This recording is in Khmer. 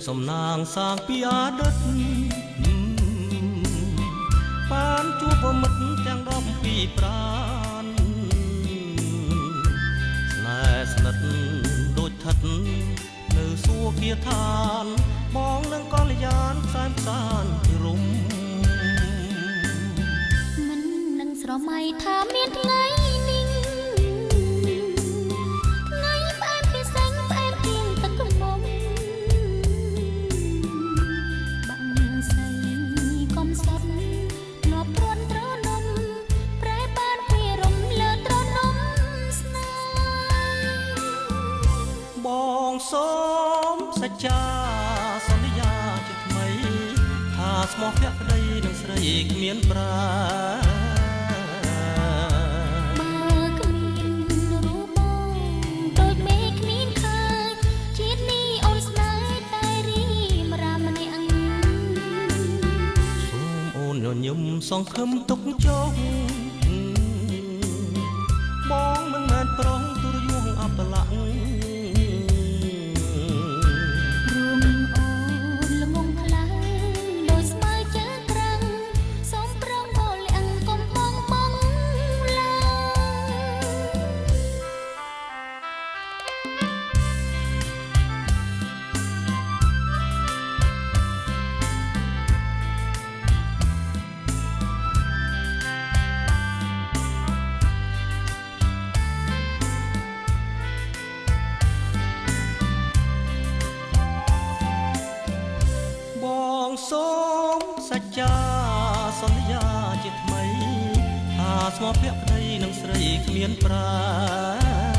សំណាងសាងពីអតីតបានជួបមិត្តទាំង12ប្រានស្នេហ៍ស្និទ្ធដូចថិតនៅសួគ៌ឋានបងនឹងកល្យានផ្សែផ្សានពីរំមិននឹងស្រមៃថាមានថ្ងៃនេះថ្ងៃផ្អែមពីសែងផ្អែមពីទឹកកមុំបាំងស្អីកុំសត់លបព្រាន់ត្រនំប្រែបានពីរំលើត្រនំស្នេហ៍បងសូមសច្ចាសន្យាជាថ្មីថាស្មោះភក្តីនឹងស្រីគ្មានប្រាញឹមសង្ឃឹមទុកចុះបងមិនមែនប្រុងទុរយងអបល័ករួមអូនល្ងងខ្លាំងដោយស្មៅជើក្រាំងសូមប្រងអូលៀងកុំបងបងឡើសូមសច្ចាសន្យាជាថ្មីថាស្មោះភក្តីនឹងស្រីគ្មានប្រា